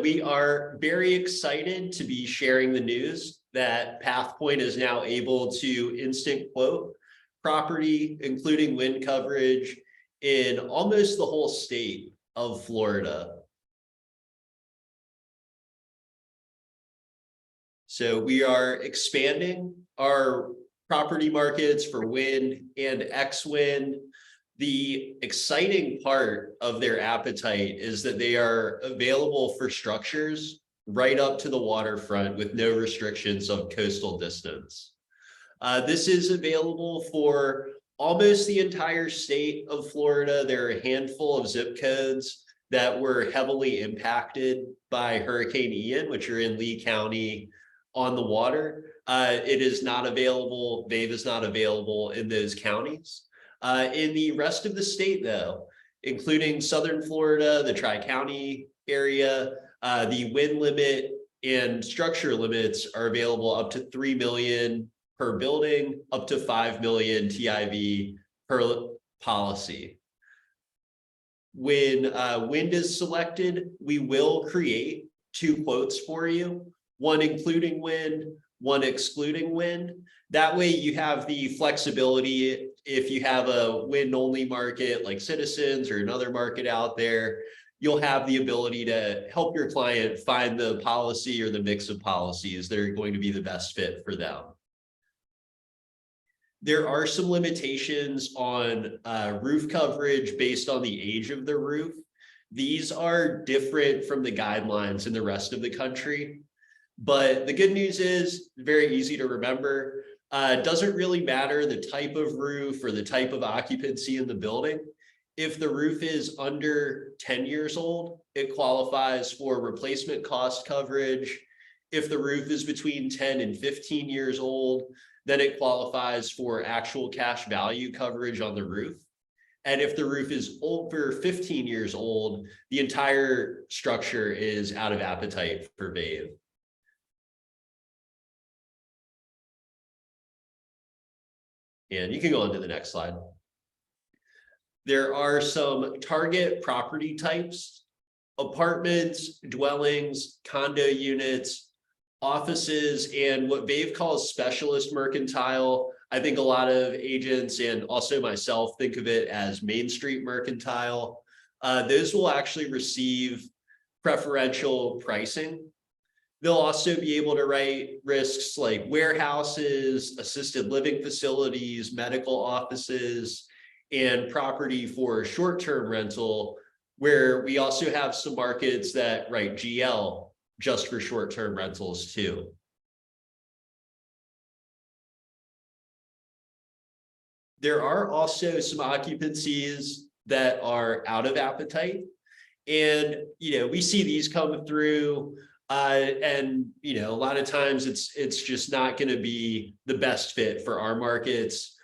We are very excited to be sharing the news that Pathpoint is now able to instant quote property, including wind coverage, in almost the whole state of Florida. So we are expanding our property markets for wind and X-wind. The exciting part of their appetite is that they are available for structures right up to the waterfront with no restrictions of coastal distance. This is available for almost the entire state of Florida. There are a handful of zip codes that were heavily impacted by Hurricane Ian, which are in Lee County on the water. It is not available, VAVE is not available in those counties. In the rest of the state, though, including Southern Florida, the Tri-County area, the wind limit and structure limits are available up to 3 million per building, up to 5 million TIV per policy. When wind is selected, we will create 2 quotes for you, one including wind, one excluding wind. That way you have the flexibility. If you have a wind only market like Citizens or another market out there, you'll have the ability to help your client find the policy or the mix of policies that are going to be the best fit for them. There are some limitations on roof coverage based on the age of the roof. These are different from the guidelines in the rest of the country. But the good news is very easy to remember. It doesn't really matter the type of roof or the type of occupancy in the building. If the roof is under 10 years old, it qualifies for replacement cost coverage. If the roof is between 10 and 15 years old, then it qualifies for actual cash value coverage on the roof. And if the roof is over 15 years old, the entire structure is out of appetite for VAVE. And you can go on to the next slide. There are some target property types: apartments, dwellings, condo units, offices, and what VAVE calls specialist mercantile. I think a lot of agents and also myself think of it as Main Street mercantile. Those will actually receive preferential pricing. They'll also be able to write risks like warehouses, assisted living facilities, medical offices, and property for short-term rental, where we also have some markets that write GL just for short-term rentals too. There are also some occupancies that are out of appetite. And, we see these come through and, a lot of times it's just not going to be the best fit for our markets.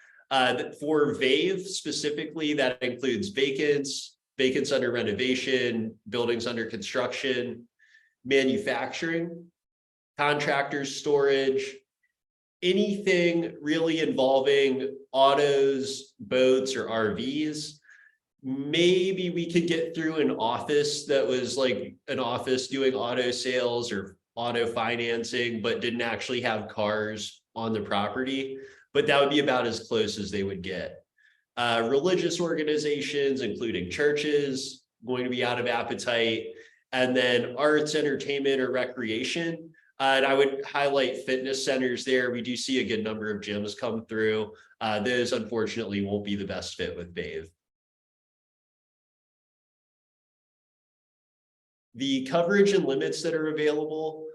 For VAVE specifically, that includes vacants under renovation, buildings under construction, manufacturing, contractors, storage, anything really involving autos, boats, or RVs. Maybe we could get through an office that was like an office doing auto sales or auto financing, but didn't actually have cars on the property. But that would be about as close as they would get. Religious organizations, including churches, going to be out of appetite. And then arts, entertainment, or recreation. And I would highlight fitness centers there. We do see a good number of gyms come through. Those, unfortunately, won't be the best fit with VAVE. The coverage and limits that are available,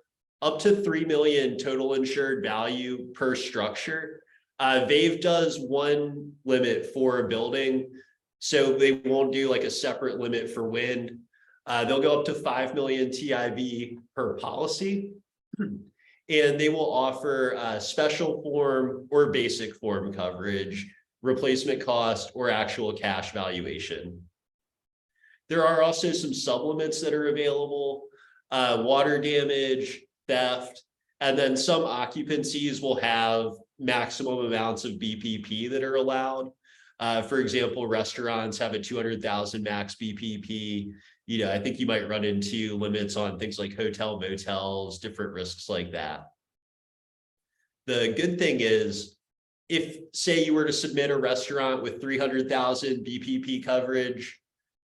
up to 3 million total insured value per structure. VAVE does one limit for a building, so they won't do like a separate limit for wind. They'll go up to 5 million TIV per policy, and they will offer special form or basic form coverage, replacement cost, or actual cash valuation. There are also some supplements that are available: water damage, theft, and then some occupancies will have maximum amounts of BPP that are allowed. For example, restaurants have a 200,000 max BPP. I think you might run into limits on things like hotel, motels, different risks like that. The good thing is, if say you were to submit a restaurant with 300,000 BPP coverage,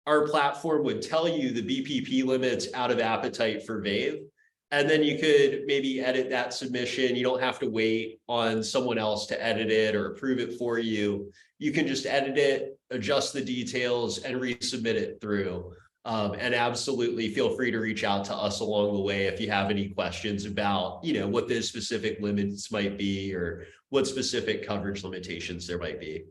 our platform would tell you the BPP limits out of appetite for VAVE. And then you could maybe edit that submission. You don't have to wait on someone else to edit it or approve it for you. You can just edit it, adjust the details, and resubmit it through. And absolutely feel free to reach out to us along the way if you have any questions about, what those specific limits might be or what specific coverage limitations there might be.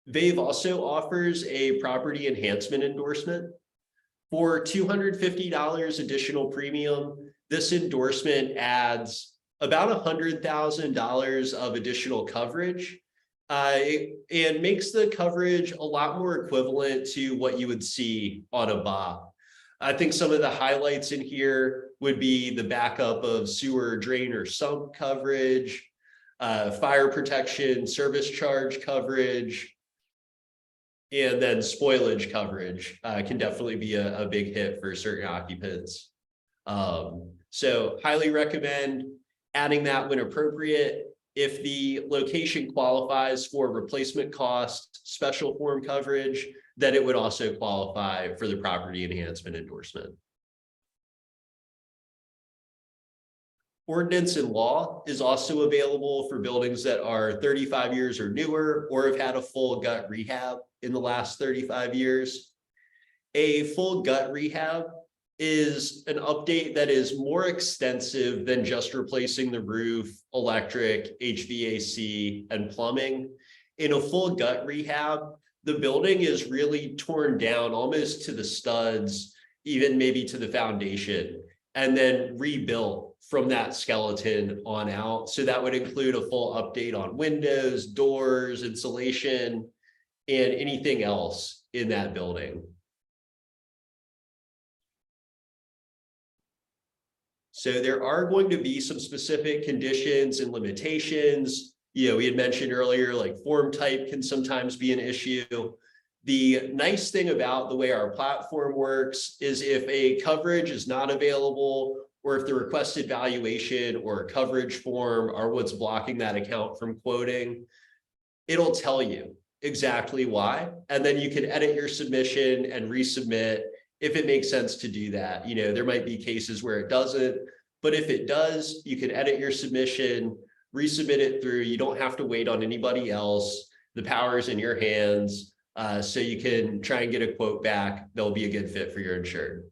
VAVE also offers a property enhancement endorsement. For $250 additional premium, this endorsement adds about $100,000 of additional coverage and makes the coverage a lot more equivalent to what you would see on a BOP. I think some of the highlights in here would be the backup of sewer, drain, or sump coverage, fire protection, service charge coverage, and then spoilage coverage can definitely be a big hit for certain occupants. So highly recommend adding that when appropriate. If the location qualifies for replacement cost special form coverage, then it would also qualify for the property enhancement endorsement. Ordinance and law is also available for buildings that are 35 years or newer or have had a full gut rehab in the last 35 years. A full gut rehab is an update that is more extensive than just replacing the roof, electric, HVAC, and plumbing. In a full gut rehab, the building is really torn down almost to the studs, even maybe to the foundation, and then rebuilt from that skeleton on out. So that would include a full update on windows, doors, insulation, and anything else in that building. So there are going to be some specific conditions and limitations. We had mentioned earlier, like form type can sometimes be an issue. The nice thing about the way our platform works is if a coverage is not available, or if the requested valuation or coverage form are what's blocking that account from quoting, it'll tell you exactly why. And then you can edit your submission and resubmit if it makes sense to do that. There might be cases where it doesn't, but if it does, you can edit your submission, resubmit it through. You don't have to wait on anybody else. The power is in your hands. So you can try and get a quote back. They'll be a good fit for your insured.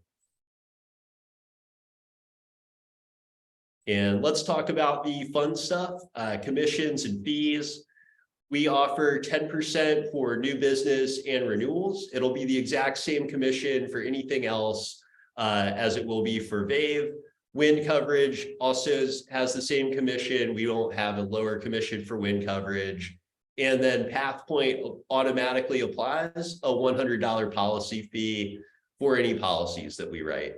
And let's talk about the fun stuff, commissions and fees. We offer 10% for new business and renewals. It'll be the exact same commission for anything else as it will be for VAVE. Wind coverage also has the same commission. We don't have a lower commission for wind coverage. And then Pathpoint automatically applies a $100 policy fee for any policies that we write.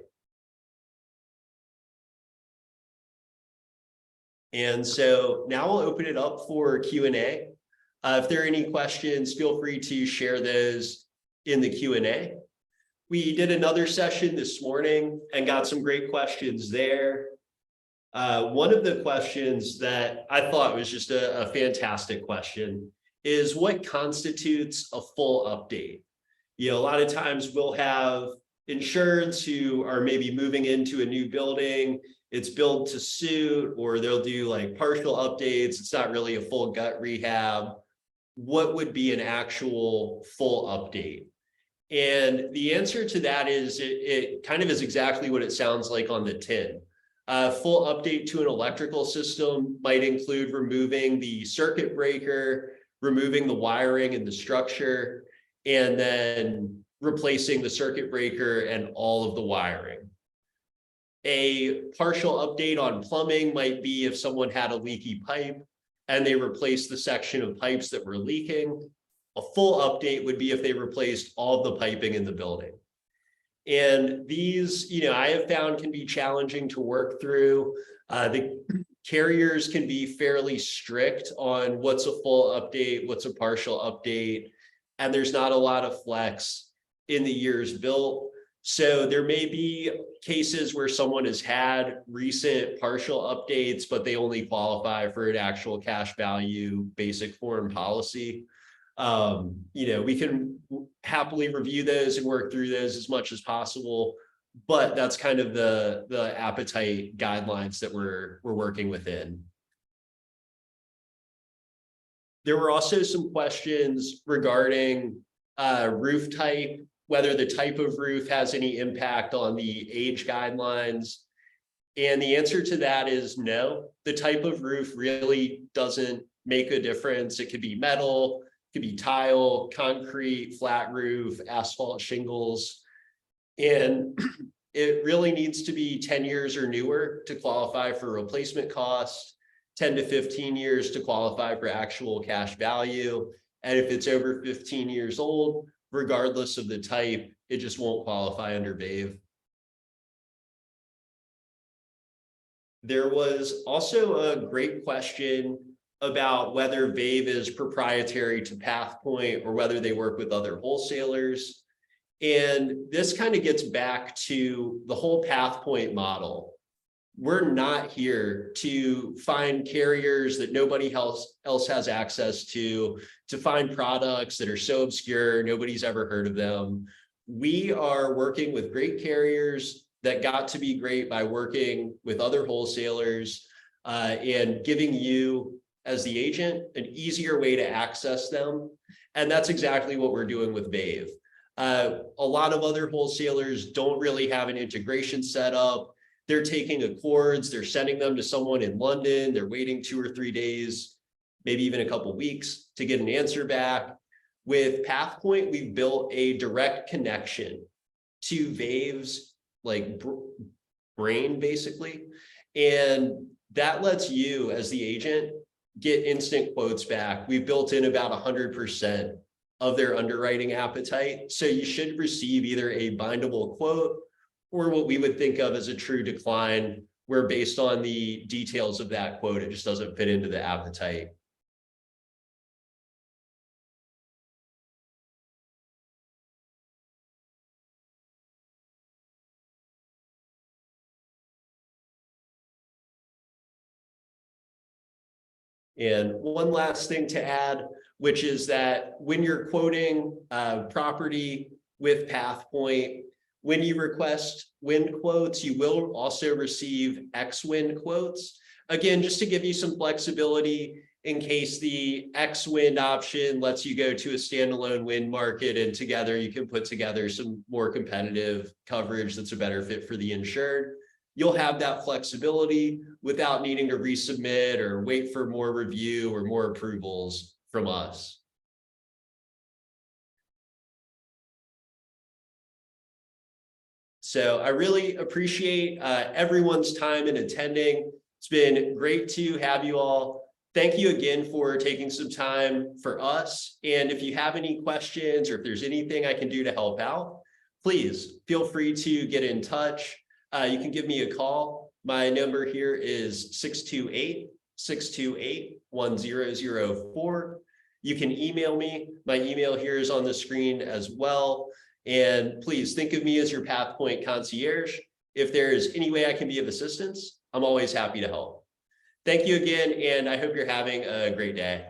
And so now we'll open it up for Q&A. If there are any questions, feel free to share those in the Q&A. We did another session this morning and got some great questions there. One of the questions that I thought was just a fantastic question is what constitutes a full update? A lot of times we'll have insureds who are maybe moving into a new building. It's built to suit, or they'll do like partial updates. It's not really a full gut rehab. What would be an actual full update? And the answer to that is it kind of is exactly what it sounds like on the tin. Full update to an electrical system might include removing the circuit breaker, removing the wiring and the structure, and then replacing the circuit breaker and all of the wiring. A partial update on plumbing might be if someone had a leaky pipe and they replaced the section of pipes that were leaking. A full update would be if they replaced all the piping in the building. And these, I have found can be challenging to work through. The carriers can be fairly strict on what's a full update, what's a partial update. and there's not a lot of flex in the years built. So there may be cases where someone has had recent partial updates, but they only qualify for an actual cash value basic form policy. We can happily review those and work through those as much as possible, but that's kind of the appetite guidelines that we're working within. There were also some questions regarding roof type, whether the type of roof has any impact on the age guidelines. And the answer to that is no. The type of roof really doesn't make a difference. It could be metal, it could be tile, concrete, flat roof, asphalt shingles. And it really needs to be 10 years or newer to qualify for replacement cost, 10 to 15 years to qualify for actual cash value. And if it's over 15 years old, regardless of the type, it just won't qualify under VAVE. There was also a great question about whether VAVE is proprietary to Pathpoint or whether they work with other wholesalers. And this kind of gets back to the whole Pathpoint model. We're not here to find carriers that nobody else has access to find products that are so obscure, nobody's ever heard of them. We are working with great carriers that got to be great by working with other wholesalers and giving you, as the agent, an easier way to access them. And that's exactly what we're doing with VAVE. A lot of other wholesalers don't really have an integration set up. They're taking accords, they're sending them to someone in London, they're waiting 2 or 3 days, maybe even a couple of weeks to get an answer back. With Pathpoint, we've built a direct connection to VAVE's brain, basically. And that lets you, as the agent, get instant quotes back. We've built in about 100% of their underwriting appetite. So you should receive either a bindable quote or what we would think of as a true decline, where based on the details of that quote, it just doesn't fit into the appetite. And one last thing to add, which is that when you're quoting property with Pathpoint, when you request wind quotes, you will also receive X wind quotes. Again, just to give you some flexibility in case the X wind option lets you go to a standalone wind market, and together you can put together some more competitive coverage that's a better fit for the insured. You'll have that flexibility without needing to resubmit or wait for more review or more approvals from us. So I really appreciate everyone's time and attending. It's been great to have you all. Thank you again for taking some time for us. And if you have any questions or if there's anything I can do to help out, please feel free to get in touch. You can give me a call. My number here is 628-628-1004. You can email me. My email here is on the screen as well. And please think of me as your Pathpoint concierge. If there is any way I can be of assistance, I'm always happy to help. Thank you again, and I hope you're having a great day.